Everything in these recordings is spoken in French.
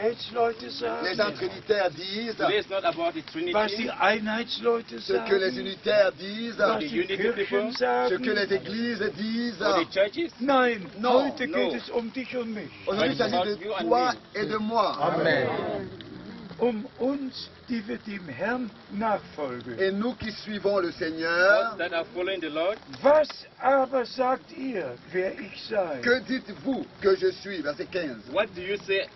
Trinitätsleute Les sagen, gens trinitaires disent Today is not about the was Trinity, die Einheitsleute ce que les sagen, unitaires disent, was the die unity Kirchen people, ce que les sagen. églises disent. or the churches. Nein, No, heute no. geht es um dich und mich. Aujourd'hui, il s'agit de toi et de moi. Um uns, die wir dem Herrn nachfolgen. Et nous qui suivons le Seigneur, Us that are following the Lord, Was aber sagt ihr, wer ich sei? que dites-vous que je suis? Verset 15. what do you say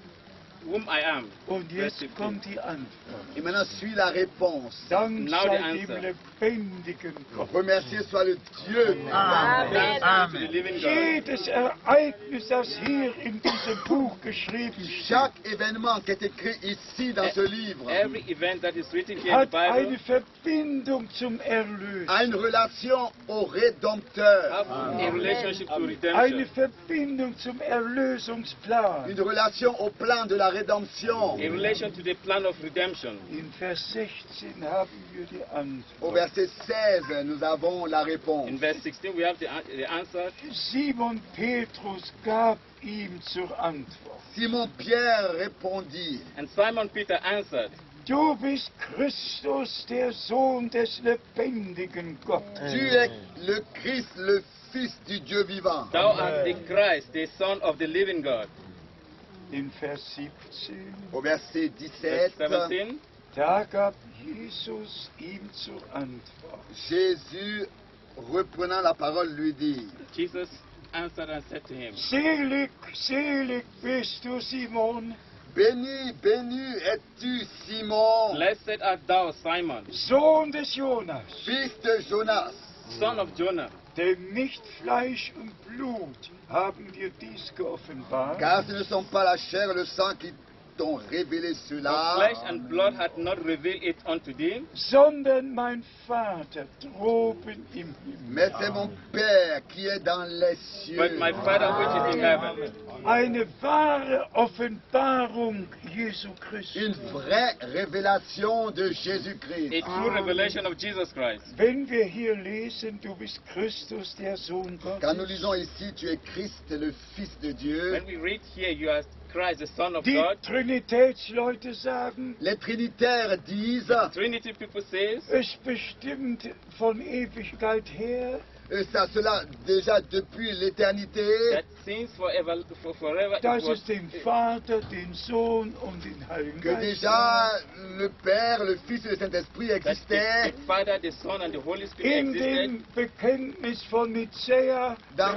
whom I am? Und jetzt Verse 15. kommt die Antwort. Et maintenant suit la réponse. Dank Now the sei answer. dem lebendigen Gott. Remercié soit le Dieu. Thanks be to the living God. Jedes Ereignis, das hier in diesem Buch geschrieben steht, Chaque événement qui est écrit ici dans ce livre Every event that is written here in the hat eine Bible Verbindung zum Erlöser, a une relation au Rédempteur, have a relationship to eine redemption, Verbindung zum Erlösungsplan. une relation au plan de la rédemption. a relation to the plan of redemption. In Vers 16 haben wir die Au Antwort. verset 16, nous avons la réponse. In verse 16, we have the answer. Simon Petrus gab ihm zur Antwort: Simon Pierre répondit, And Simon Peter answered, Du bist Christus, der Sohn des lebendigen Gottes. tu es le Christ, le Fils du Dieu vivant. Thou art the Christ, the Son of the living God. In Vers 17, Au verset Verse 17, 17, da gab Jesus ihm zur Antwort: Jésus, reprenant la parole, lui dit, Jesus answered and said to him, Selig, selig bist du, Simon, Béni, béni es-tu, Simon, Blessed art thou, Simon, Sohn des Jonas, fils de Jonas, son of Jonah. denn nicht Fleisch und Blut haben dir dies geoffenbart, car ce ne sont pas la chair et le sang qui t'ont révélé For cela, flesh and blood hath not revealed it unto thee, sondern mein Vater droben im Himmel. mais c'est mon Père qui est dans les cieux. but my Father which is in heaven. Eine wahre Offenbarung Jesu Christi. Une vraie révélation de A Jésus-Christ. true revelation of Jesus Christ. Wenn wir hier lesen, du bist Christus, der Sohn Quand nous Gottes, lisons ici, tu es Christ, le Fils de Dieu, When we read here, you are Christ, the Son of die God. Trinitätsleute sagen, les Trinitaires disent, Trinity people says es bestimmt von Ewigkeit her, cela déjà depuis l'éternité, that since forever it dass was es den Vater, den Sohn und den Heiligen que Geist déjà gab. le Père, le Fils et le Saint-Esprit that existaient. the Father, the Son, and the Holy Spirit In existed. dem Bekenntnis von Nicäa Da-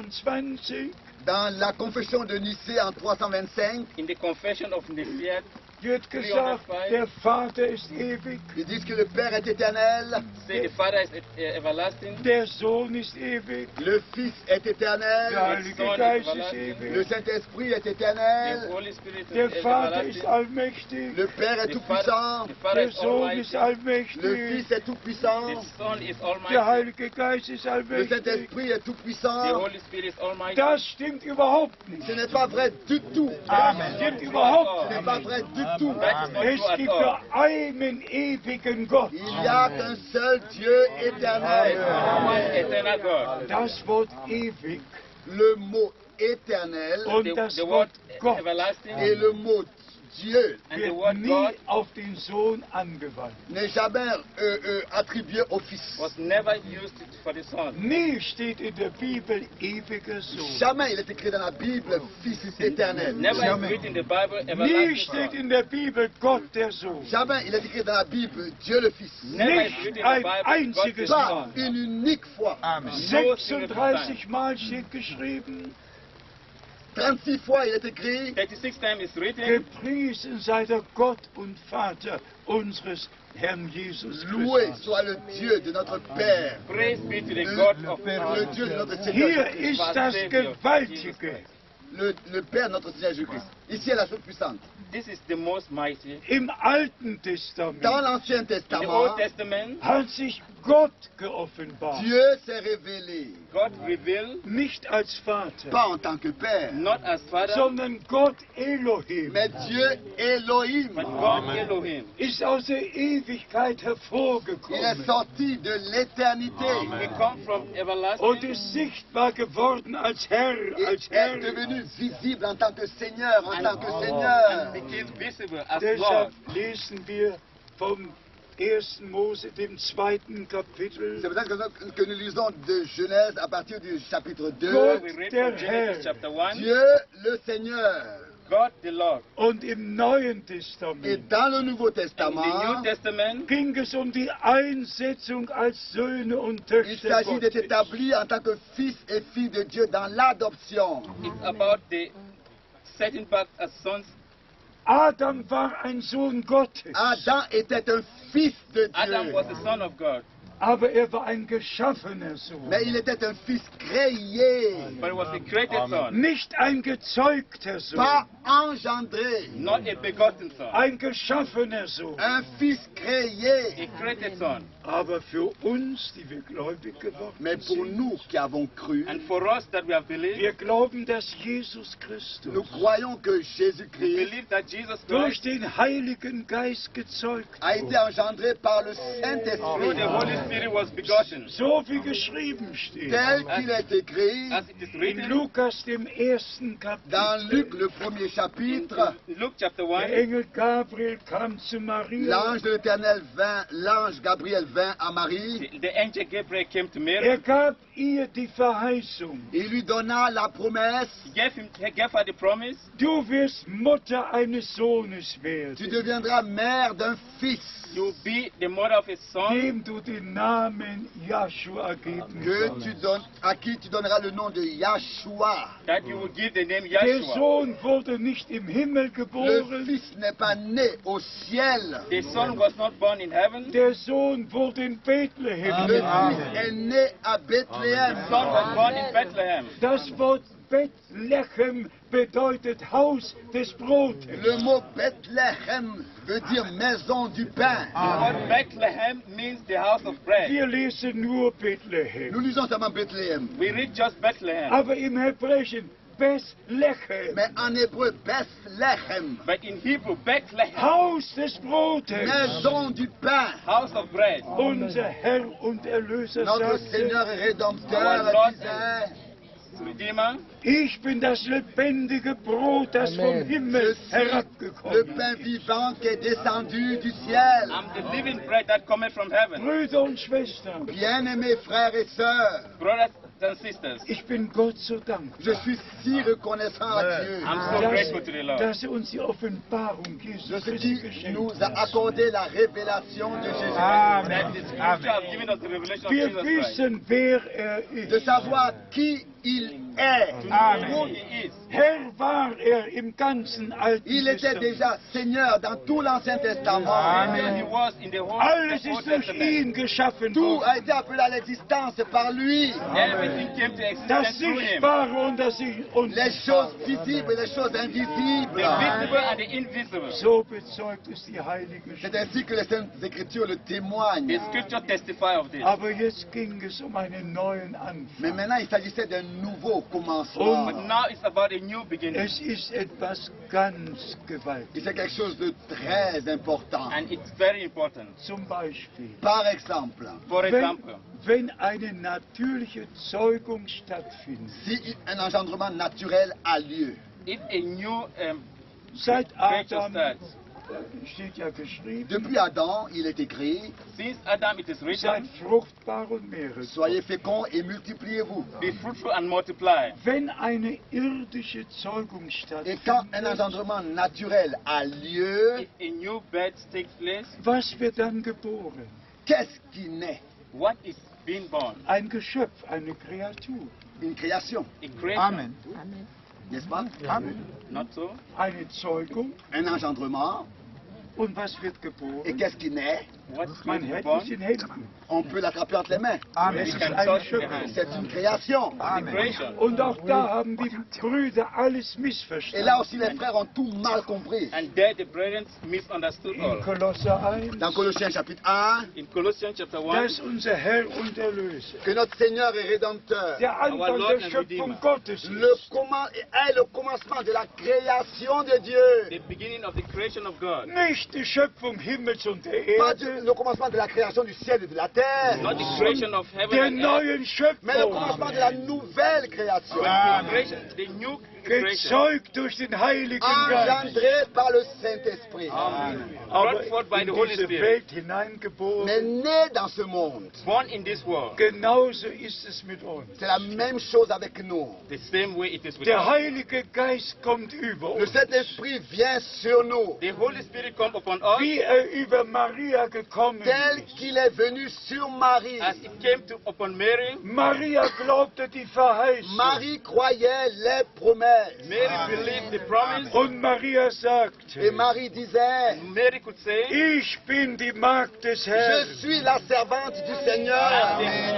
325 Dans la confession de Nicée en 325, In the confession of Nicaea, wird gesagt, der Vater ist ewig, ils disent que le Père est éternel, say the Father is everlasting, der Sohn ist ewig, le Fils est der éternel, Heilige Geist ist ewig, le Saint-Esprit est the éternel, Holy Spirit der is Vater ist everlasting, allmächtig, le Père est the tout-puissant, Father der is Sohn almighty, ist le allmächtig, Fils est tout-puissant, the Son is der almighty, Heilige Geist ist le allmächtig. Saint-Esprit est the tout-puissant. Holy Spirit is almighty. Das stimmt überhaupt nicht. Ce n'est pas vrai du tout. Das stimmt überhaupt Ce n'est nicht. pas vrai du tout. That is not Es true at gibt all. nur einen ewigen Gott. Il n'y a qu'un seul Dieu There is éternel. one eternal God. Das Wort ewig Le mot éternel und das The Wort word Gott everlasting et le mot Dieu and the wird word nie God auf den Sohn angewandt. n'est jamais attribué au Fils. was never used for the Son. Nie steht in der Bibel ewiger Sohn. Jamais il est écrit dans la Bible Fils éternel. Never is written in the Bible Nie everlasting steht Son. in der Bibel Gott der Sohn. Jamais il est écrit dans la Bible Dieu le Fils. Never is Nicht written in the ein Bible God einziges the Pas Son. Mal. une unique fois. 36 Mal steht geschrieben, 36 fois il est écrit 36 times is written, gepriesen sei der Gott und Vater unseres Herrn Jesus loué Christus. soit le Dieu de notre Père. praise be to the God of Le Dieu de notre Seigneur Hier Jésus-Christ. ist das Gewaltige. Le Père de notre Seigneur Jésus-Christ. Ici est la chose puissante. This is the most mighty. Im Alten Dans Testament l'Ancien In the Testament, Old Testament, hat sich Gott geoffenbart. Dieu s'est révélé, God revealed Nicht als Vater, pas en tant que Père, not as Father, sondern Gott Elohim mais Dieu Elohim. but God Elohim. ist aus der Ewigkeit Il est hervorgekommen sorti de l'éternité He come from und everlasting ist sichtbar geworden als Herr, et als est Herr. devenu visible en tant que Seigneur, en tant que and Seigneur. visible as Deshalb Lord. lesen wir vom 1. Mose, dem 2. Kapitel. C'est pour ça que nous lisons de Genèse à partir du chapitre 2. Gott, We read der from Herr, Genesis chapter 1. Dieu le Seigneur. God the Lord. und im Neuen Et Testament dans le Nouveau In the New Testament, Testament, ging es um die Einsetzung als Söhne und il Töchter s'agit d'être Gottes. établi en tant que fils et filles de Dieu dans l'adoption. it's about the setting back as sons. Adam war ein Sohn Gottes, Adam était un fils de Adam was Dieu, the son of God, aber er war ein geschaffener Sohn, mais il était un fils créé, but he was a created son, nicht ein gezeugter Sohn, pas engendré, not a begotten son. ein geschaffener Sohn. un fils créé. A created son. Aber für uns, die wir gläubig geworden Mais pour sind, nous qui avons cru, And for us that we have believed, wir glauben, dass Jesus nous Christus croyons que we Jésus-Christ believe that Jesus durch Christ, den Heiligen Geist gezeugt a été wurde. engendré par le through Saint-Esprit, the Holy Spirit, was begotten. So wie geschrieben steht. tel qu'il est écrit As it is In written Lukas, dem 1. dans Luc, Kapitel, le premier in chapitre. Luke chapter der 1, Engel Gabriel kam zu Maria. L'ange de l'Éternel vint, l'ange Gabriel vint à Marie, the angel Gabriel came to Mary. Er gab ihr die Verheißung. il lui donna la promesse, He gave her the promise. Du wirst Mutter eines Sohnes tu werden, deviendras mère d'un fils, You will be the mother of a son dem du den Namen Joshua geben à qui tu donneras le nom de Yahshua. that you will give the name Der Yeshua. Sohn wurde nicht im Himmel Le geboren, fils n'est pas né au ciel, The son was not born in heaven. der Sohn wurde in Bethlehem le geboren. fils est né à Bethléem. The son was born in Bethlehem. Das Wort Bethlehem bedeutet Haus des Brotes. Le mot Bethléem veut dire maison du pain. The word Bethlehem means the house of bread. Wir lesen nur Nous Bethlehem, lisons seulement Bethléem, We read just Bethlehem. aber im Hebräischen Bethlehem, mais en hébreu Bethléem, But in Hebrew, Bethlehem, Haus des Brotes. maison du pain. house of bread. Unser Herr und Erlöser Notre sagte, Seigneur et Rédempteur Our Lord disait, Redeemer, ich bin das lebendige Brot, das vom Himmel je suis herabgekommen le ist. pain vivant qui est descendu du ciel. I'm the living bread that cometh from heaven. Brüder und Schwestern, Bien-aimés frères et sœurs, Brothers and sisters, ich bin Gott so dankbar, je suis si reconnaissant à Dieu I'm so grateful to the Lord dass er uns die Offenbarung de Jesu ce Christi qui geschenkt nous a hat. accordé la révélation de Jésus. that the scripture have given us the revelation of Wir Jesus Christ. wissen, wer er De ist. savoir qui il est. Who he is. Herr war er im ganzen Alten Il était Testament. déjà Seigneur dans tout l'Ancien Testament. He was in the whole Alles the Old ist durch Testament. ihn geschaffen Tout worden. a été appelé à l'existence par lui. Everything came to Das existence through him. Sichtbare und das Les choses Unsichtbare. visibles et les choses The invisibles. visible and the invisible. So bezeugt es die Heilige C'est Schrift. ainsi que les Saintes Écritures le témoignent. The scripture testify of this. Aber jetzt ging es um einen neuen Mais Anfang. maintenant, il s'agissait d'un nouveau But commencement. now it's about a new beginning. Es ist etwas ganz Et Gewaltiges. c'est quelque chose de très important. And it's very important. Zum Beispiel, Par exemple, For example, wenn eine natürliche Zeugung stattfindet, si un engendrement naturel a lieu, if a new seit creature Adam, starts, steht ja geschrieben, depuis Adam, il est écrit, since Adam it is seid written, fruchtbar und mehret. soyez féconds et multipliez-vous. be fruitful and multiply. Wenn eine irdische Zeugung Et stattfindet, quand un engendrement naturel a lieu, If a new birth takes place, was wird dann geboren? qu'est-ce qui naît? what is being born? Ein Geschöpf, eine Kreatur. Une création, A creation. n'est-ce pas? Not so? Eine Zeugung. Un engendrement. Und was wird Et geboren? qu'est-ce qui naît? What's Man going to be hält born? es in Händen. On peut l'attraper entre les mains. Es We ist can eine touch the Schöpfung. hand. C'est une création. The creation. Und auch da haben die Brüder alles Et là missverstanden. aussi, les frères ont tout mal compris. And there the brethren misunderstood In all. Kolosser 1, Dans Colossiens chapitre 1, In Colossians chapter 1, dass unser Herr und Erlöser, que notre Seigneur et Rédempteur, der Anfang Lord der and Schöpfung Redeemer. Gottes ist. est le commencement de la création de Dieu. the beginning of the creation of God. Nicht die Schöpfung Himmels und der Pas Erde, le commencement de la création du ciel et de la terre, Not the creation of heaven der and earth, neuen mais le Schöpfung. commencement de la nouvelle création. but the creation, the new creation. gezeugt durch den Heiligen Geist, engendré par le Saint-Esprit, aber Brought forth by in the Holy diese Spirit. Welt mais hineingeboren. né dans ce monde. Born in this world. Genauso ist es mit uns. C'est la même chose avec nous. The same way it is with Der us. Heilige Geist kommt über Le uns, Saint-Esprit vient sur nous, The Holy Spirit come upon us wie über Maria gekommen tel ist. qu'il est venu sur Marie. as it came upon Mary. Maria glaubte die Verheißung. Marie croyait les promesses. Mary believed the promise. Und Maria Et sagte, Marie disait, Mary could say, ich bin die Magd des je Herrn. suis la servante du Seigneur.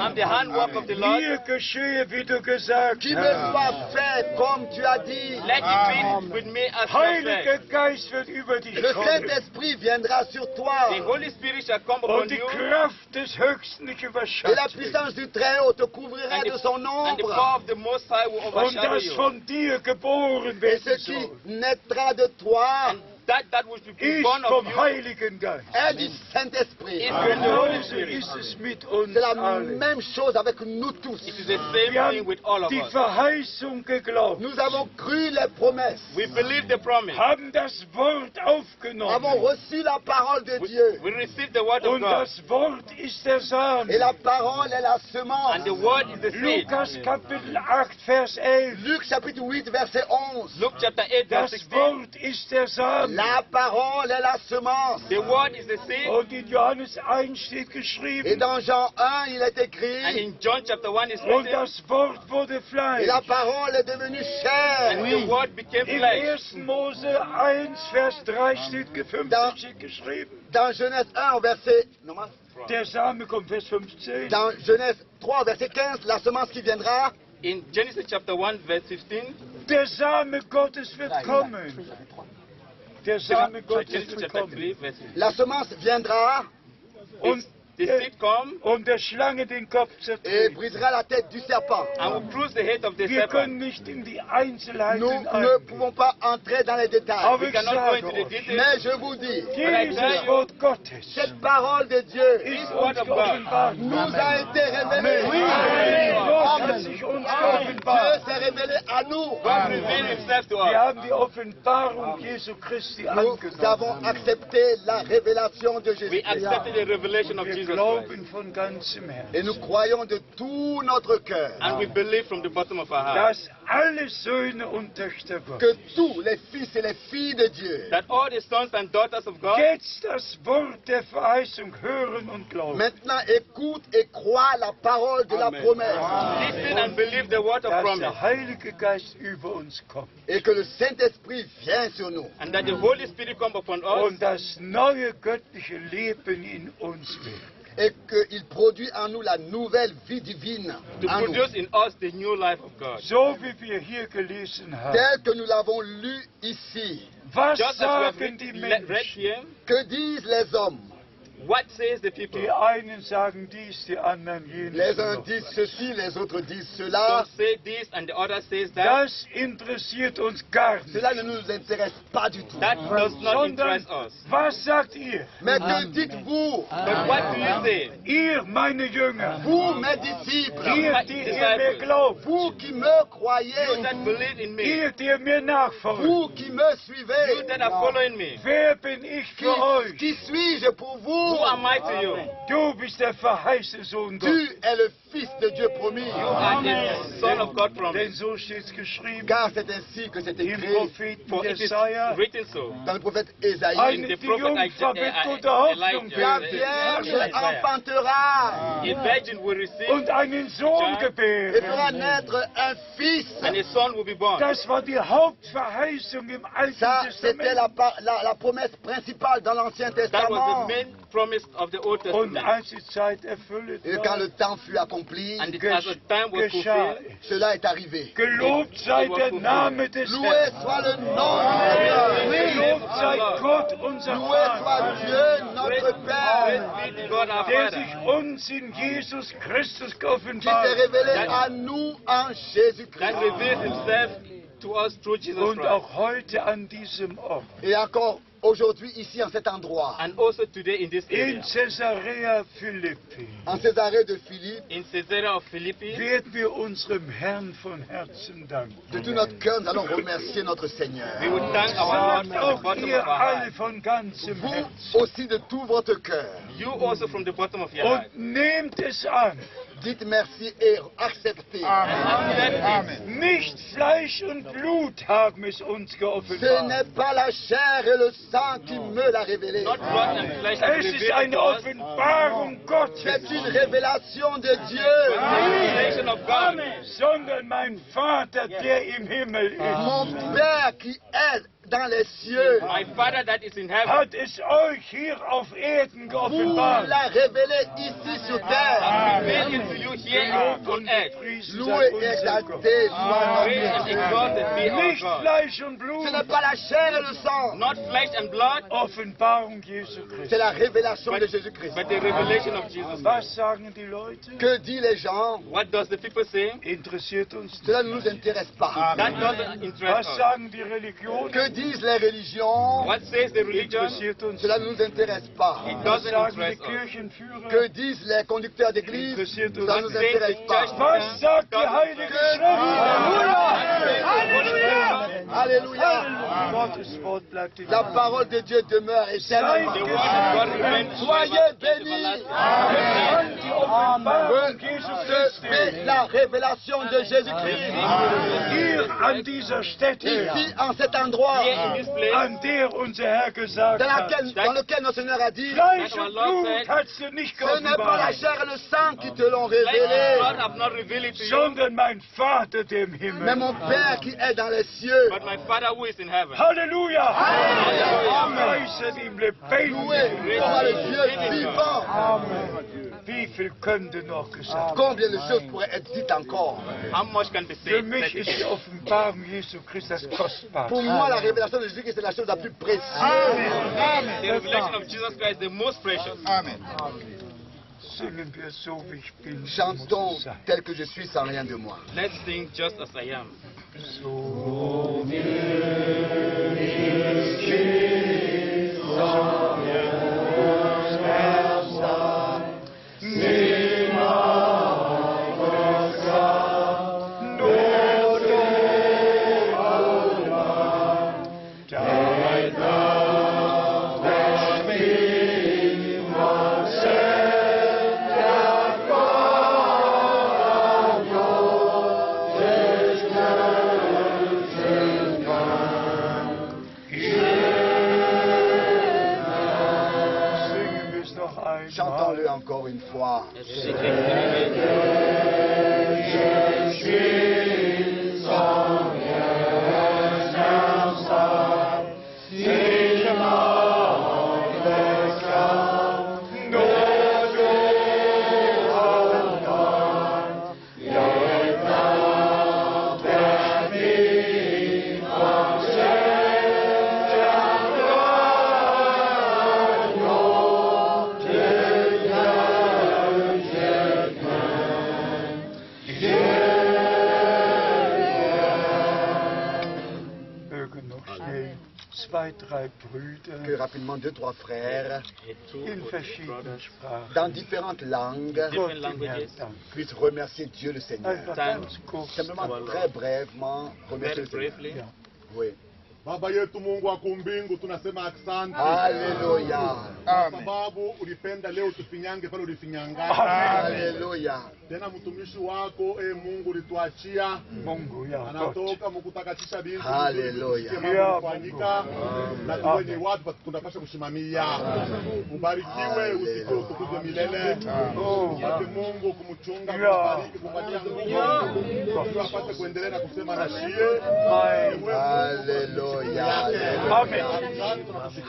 I'm the handwork of the Lord. Mir geschehe, wie du gesagt Qui me hast. soit fait comme tu as dit. Let it be with me as you have Heiliger said. Geist wird über dich Le kommen. Saint-Esprit viendra sur toi. The Holy Spirit shall come upon Und die you, Kraft des Höchsten dich Et la überschattet. puissance du Très-Haut te couvrira and de son the power ombre. of the Most High will Und overshadow das you. von dir geboren Et werden ce qui soll. naîtra de toi And that which will be Ich born of vom you Heiligen Geist. est du Saint-Esprit. is from the Holy Genauso Spirit. ist es mit uns C'est la allen. même chose avec nous tous. It is the Wir same thing haben with all of die us. Verheißung geglaubt, Nous avons cru les promesses. We believe the promise. haben das Wort Avons aufgenommen. reçu la parole de Dieu. We receive the word of Und God. das Wort ist der Et Samen. la parole est la semence. And the word is the seed. Lukas Kapitel 8, Vers 11. Luc chapitre 8, verset 11. Luke chapter 8, verse Das 16. Wort ist der Samen. La parole est la semence. The word is the seed. Und in Johannes 1 steht Et geschrieben, dans Jean 1, il est And écrit, in John chapter 1 is und written, das Wort wurde et Fleisch. la parole est devenue and chair. the word became Im flesh. 1. Mose 1, Vers 3 steht 50 steht geschrieben. Dans Genèse 1, verset, non, Der Same kommt, Vers 15. dans Genèse 3, verset 15, la semence qui viendra, In Genesis chapter 1, verse 15, Der Same Gottes wird kommen. Der Same Gottes Genesis wird chapter 3, kommen. verse 15. la semence viendra Und The seed come und der Schlange den Kopf et zertreten. brisera la tête du serpent. and will bruise the head of the Wir können serpent. nicht in die Nous Einzelheiten ne eingehen. pouvons pas entrer dans les détails. Aber We ich cannot go sage into the euch, details. Mais je vous dis, dieses Wort Gottes cette parole de Dieu ist word uns of God geoffenbart. nous a été révélée. Gott hat sich uns Dieu geoffenbart. s'est révélé à nous. God revealed himself to Wir us. haben die Offenbarung Jesu Christi Nous angenommen. avons accepté la révélation de We Jésus. accepted the revelation of Wir Jesus Christ. glauben von ganzem Et Herzen, nous croyons de tout notre cœur And we believe from the bottom of our heart dass alle Söhne und Töchter que Gottes tous les fils et les filles de Dieu that all the sons and daughters of God jetzt das Wort der Verheißung hören und glauben. maintenant écoutent et croient la parole de la promesse. listen and believe the word of Dass promise. der Heilige Geist über uns kommt Et que le Saint-Esprit vient sur nous. And that the Holy Spirit come upon us und das neue göttliche Leben in uns wirkt. Et qu'il produit en nous la nouvelle vie divine to en nous. produce in us the new life of God. So wie wir hier gelesen haben. Tel que nous l'avons lu ici. Was Just as we have sagen die read Menschen? here, Que disent les hommes? what says the people? Die einen sagen dies, die anderen jenes. Les und uns noch disent was. ceci, les autres disent cela. Some say this and the other says that. Das interessiert uns gar nicht. Cela ne nous intéresse pas du tout. That does not Sondern, interest us. was sagt ihr? Mais que dites-vous? But what do you say? Ihr, meine Jünger, Vous, mes disciples, ihr, die ihr mir glaubt, vous qui me You croyez, that believe in me, ihr, die mir nachfolgt, vous qui me you suivez, that are following me, wer bin ich für euch? qui suis-je pour vous? who am I to you? Du bist der verheißene Sohn Tu Gottes. es le Fils de Dieu promis. You are the Son of God Denn promised. so steht es geschrieben Car c'est ainsi que c'est im écrit Propheten For it is Jesaja. written so. dans le prophète Ésaïe. Eine, the die prophet Jungfrau wird gute Hoffnung La Elijah, Vierge finden enfantera A virgin will receive, und einen Sohn et fera gebären. naître un fils. and a son will be born. Das war die Hauptverheißung im Alten Ça, c'était Testament. la promesse principale dans l'Ancien That was Testament. the main promise of the Old Und Testament. als die Zeit erfüllt Et quand war, le temps fut accompli, And it, as the time was geschah fulfilled, es. cela est arrivé. Gelobt sei der Name des Loué Herrn. soit le nom du Seigneur. Gelobt sei Gott, unser Loué soit Vater, Dieu, notre Père, praise be to God our der Father, sich uns in Jesus Christus qui geoffenbart s'est révélé That- à nous en Jésus-Christ. that reveals himself to us through Jesus und Christ. auch heute an diesem Ort. Et encore aujourd'hui ici en cet endroit, and also today in this in area. Caesarea Philippi, en Césarée de Philippe, In Caesarea of Philippi, werden wir unserem Herrn von Herzen danken. de tout notre cœur, nous allons remercier notre Seigneur. we will thank our Lord Sagt from the auch bottom ihr of our alle heart. von ganzem Vous Herzen. aussi de tout votre cœur, You also from the bottom of your heart. Und nehmt es an. dites merci et acceptez. Nicht Fleisch und Blut haben es uns Ce geoffenbart. n'est pas la chair et le sang qui me l'a révélé. Not blood and flesh have Es ist revealed eine to us, Offenbarung Gottes, C'est une révélation de but the Dieu. revelation of God. sondern mein Vater, der im Himmel ist, Mon Père qui est dans les cieux My Father that is in heaven hat es euch hier auf Erden vous geoffenbart. l'a révélé ici sur terre. has revealed it to you here on earth. Gepriesen Loué sei et unser Gott. exalté soit Praise and notre Dieu. exalted be our Nicht God. Fleisch und Ce Blut, n'est pas la chair et le sang, Not flesh and blood, Offenbarung Jesu c'est Christi. la révélation de Jésus-Christ. but the revelation of Jesus Was Christ. sagen die Leute? Que disent les gens? What does the people say? Interessiert uns nicht. Cela ne nous intéresse pas. That doesn't interest Was us. sagen die Religionen? Que disent les religions? What says the religion? Interessiert uns Cela nicht. ne nous intéresse pas. It Was doesn't sagen die interest us. Kirchenführer? Que disent les conducteurs d'église? Interessiert uns Ça ne nous nicht. intéresse pas. Was sagt die Heilige Schrift? Alléluia. Gottes Wort bleibt in La parole de Dieu demeure The word éternellement. of God remains Soyez bénis. die Offenbarung Jesu Christi. Recevez la révélation de Jésus-Christ. Hier an dieser Stätte, Ici, en cet endroit, here in this place. an der unser Herr gesagt hat, dans lequel notre Seigneur a dit, Fleisch und Blut hat sie nicht ce n'est pas la geoffenbart, chair et le sang qui te l'ont Flesh and révélé, blood have not revealed it to you, sondern mein Vater, der im mais Himmel. mon Père qui est dans les cieux. but my Father who is in heaven. Halleluja! Preise ihm Loué lebendig. soit le Dieu vivant. Wie viel könnte noch gesagt werden? Combien de choses pourraient être dites encore? How much can be Für said? mich ist die Offenbarung Jesu Christi das Kostbarste. Pour moi, la révélation de Jésus-Christ, c'est la chose la plus précieuse. The revelation of Jesus Christ is the most precious. Singen wir so, wie ich bin. Chantons muss es sein. tel que je suis sans rien de moi. Let's sing just as I am. So singen wir es noch Chantons-le einmal. encore une fois. Mögen noch schnell zwei, drei Que Brüder rapidement, deux, trois frères, in verschiedenen Sprachen dans différentes langues, Gott im Herrn danken. puissent remercier Dieu le Seigneur. Einfach ganz kurz. Simplement, très brièvement, remercier Very le Seigneur. briefly. Oui. Baba yetu Mungu wa kumbingu, tunasema asante Alléluia. kwa sababu ulipenda leo tufinyange pale ulifinyanga. Alléluia. Tena mtumishi wako Mungu ulituachia, Mungu, ja, Gott. anatoka mukutakatisha binti Hallelujah. kufanyika na tuwenye watu tunapasha kushimamia. Ubarikiwe, usifiwe, utukuzwe milele. Asante Mungu kumchunga, kumbariki, kumpatia nguvu ili apate kuendelea na kusema na shie. Alléluia. Amen.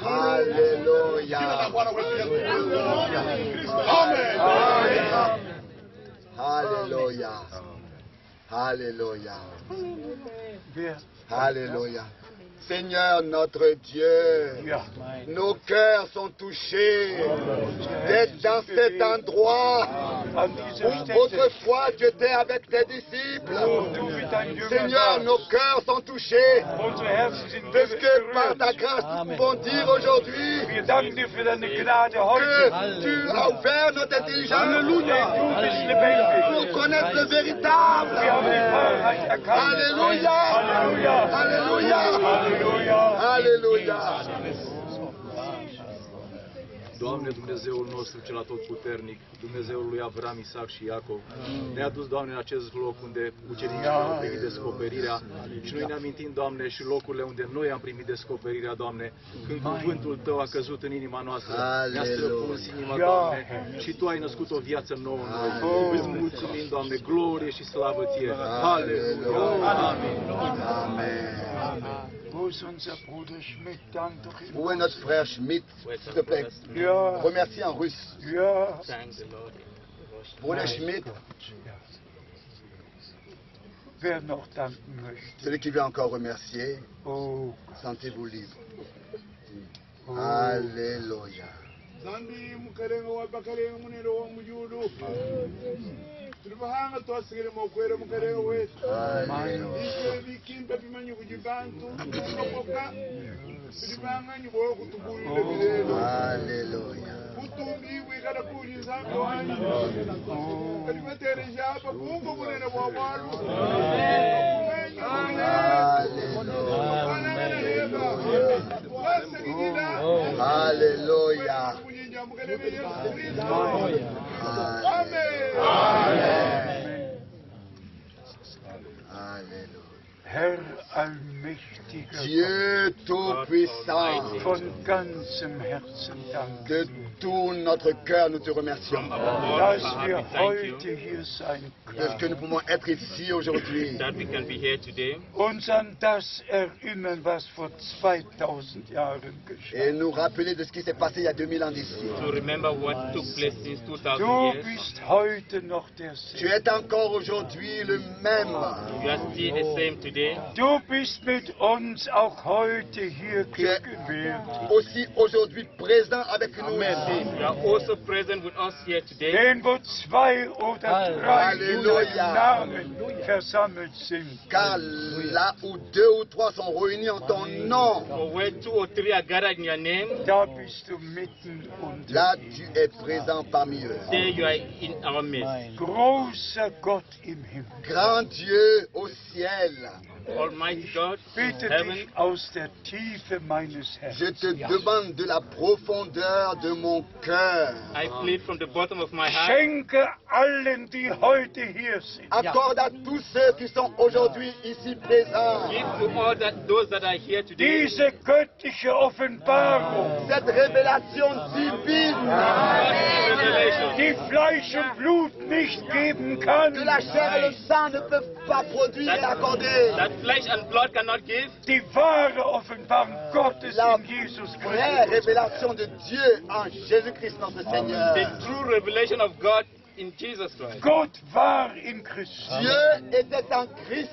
Alléluia. Jina la Bwana wetu Yesu Kristo. Amen. Amen. Alléluia. Alléluia. Wer? Alléluia. Seigneur notre Dieu, Ja. nos cœurs sont touchés d'être dans cet endroit an dieser Stätte. Autrefois, tu étais avec tes disciples. Oh, du mit deinen Jüngern Seigneur, warst. nos cœurs sont touchés Unsere Herzen sind de ce que par berührt. ta grâce nous pouvons dire aujourd'hui Wir danken dir für deine Gnade que heute. tu as ouvert notre intelligence Alléluia. Du bist lebendig. pour connaître le véritable. Wir haben die Wahrheit erkannt. Alléluia. Halleluja. Alléluia. Halleluja. Alléluia. Doamne, Dumnezeul nostru cel atotputernic, Dumnezeul lui Avram, Isaac și Iacov, ne-a dus, Doamne, în acest loc unde ucenicii au primit descoperirea și noi ne amintim, Doamne, și locurile unde noi am primit descoperirea, Doamne, când cuvântul Tău a căzut în inima noastră, ne-a străpuns inima, Doamne, și Tu ai născut o viață nouă în noi. Îți mulțumim, Doamne, glorie și slavă Ție. Aleluia. Amin. Amen. Wo ist unser Bruder Schmidt? Dank doch ihm. Où est notre frère Schmidt, s'il te plaît? Ja, Remercie en russe. ja. Bruder Schmidt, Wer noch danken möchte. celui qui veut encore remercier, Oh, sentez-vous libre. oh. Alléluia. Zambi mukarenga wa bakarenga munero wa mujudu. Tulibahanga twasigire mokwera mukarenga wetu. Alléluia. Ike bikimba bimanyi kujibantu. Tukoka. Tulibahanga nyibo kutubulile bilelo. Alléluia. Kutumbi wikada kuli zambi wanyi. Kalimatere jaba kungo munene wa walu. Alléluia. Alléluia. Herr allmächtiger Dieu Tout-Puissant, von ganzem Herzen danken, de tout notre cœur, nous te remercions dass wir heute hier sein de ce können, que nous pouvons être ici aujourd'hui That we can be here today. uns an das erinnern, was vor 2000 Jahren geschah. et nous rappeler de ce qui s'est passé il y a 2000 ans d'ici. To remember what took place since 2000 Du years. bist heute noch Tu derselbe. es encore aujourd'hui le même. You are still the same today. Du bist mit uns auch heute hier Tu es gegenwärtig. aussi aujourd'hui présent avec nous ici. You are also present with us here today. Denn wo zwei oder drei in Halleluja. deinem Namen versammelt sind, Car là où deux ou trois sont réunis en ton nom, For where 2 or 3 are gathered in your name, da bist du mitten unter là ihnen. tu es présent parmi eux. there you are in our midst. Großer Gott im Himmel, Grand Dieu au ciel, Almighty God, bitte heaven, dich aus der Tiefe meines je Herzens. te demande de la profondeur de mon cœur. I plead from the bottom of my heart, Schenke allen, die heute hier sind, Accorde à tous ceux qui sont aujourd'hui ici présents give to all those that are here today diese göttliche Offenbarung, cette révélation divine revelation die Fleisch und Blut nicht geben que kann, la chair et le sang ne peuvent pas produire et accorder. that flesh and blood cannot give. die wahre Offenbarung Gottes La in Jesus vraie Christus. révélation de Dieu en Jésus-Christ notre Seigneur. The true revelation of God in Jesus Christ. Gott war in Christus Dieu était en Christ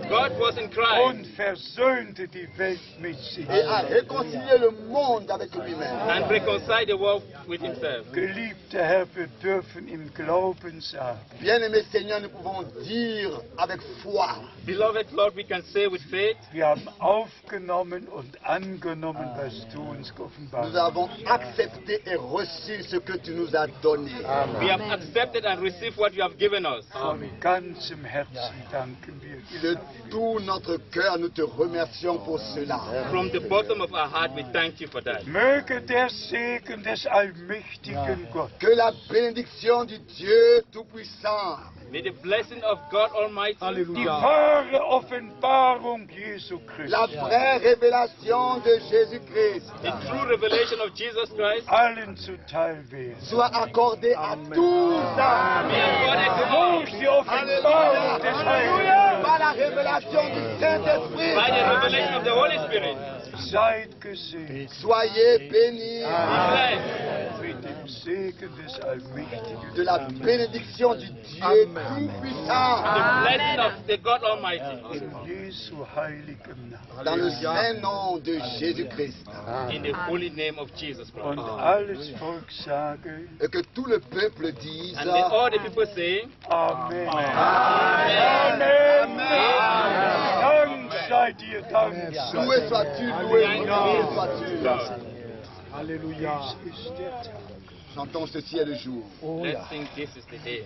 God was in Christ und versöhnte die Welt mit sich. et a réconcilié le monde avec lui-même. and reconciled the world with himself. Geliebter Herr, wir dürfen im Glauben sagen, Bien-aimé Seigneur, nous pouvons dire avec foi, Beloved Lord, we can say with faith, wir haben aufgenommen und angenommen, was du uns nous geoffenbart hast. avons accepté et reçu ce que tu nous as donné. we have accepted and received what you have given us. Von ganzem Herzen danken wir De dir. tout notre cœur, nous te remercions pour cela. From the bottom of our heart, we thank you for that. Möge der Segen des allmächtigen Gottes, Que la bénédiction du Dieu Tout-Puissant, May the blessing of God Almighty, die wahre Offenbarung Jesu la Christi, vraie révélation de Jésus-Christ the true revelation of Jesus Christ, allen zuteil werden. soit accordée à tous. be accorded to all Durch die Offenbarung des Heiligen Par la révélation du Saint-Esprit, by the revelation of the Holy Spirit. seid gesegnet soyez bénis Be blessed mit dem Segen des allmächtigen de la bénédiction du Dieu Tout-Puissant. the blessing of the God Almighty. in Jesu heiligem Namen. Dans le saint nom de Jésus-Christ. In the holy name of Jesus Christ. Und alles Volk sage, Et que tout le peuple dise And may all the people say, Amen. Amen. Dank sei dir, Dank sei loué dir. sois-tu, loué sois-tu. Alléluia. Dies ist der Tag. Chantons ceci est le jour. Let's sing This is the Day.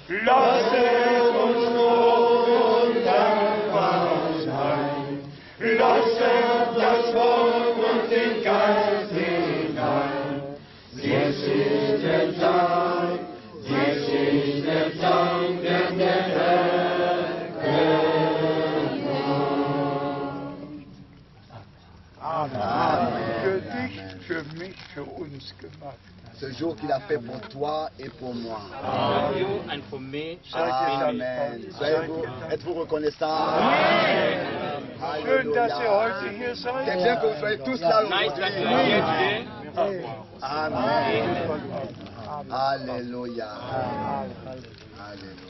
Lasset uns froh und dankbar sein. Lasset das Wort und den Geist hinein. Dies ist der Tag, dies ist der Tag, den der Herr gemacht. Amen. Für dich, für mich, für uns gemacht. Ce jour qu'il a fait pour toi et pour moi. For you and for me shall be Amen. Êtes-vous reconnaissants? Schön, dass ihr Alléluia. heute hier seid. C'est bien que vous soyez tous là nice that you aujourd'hui. are here today. Amen. Alléluia. Alléluia.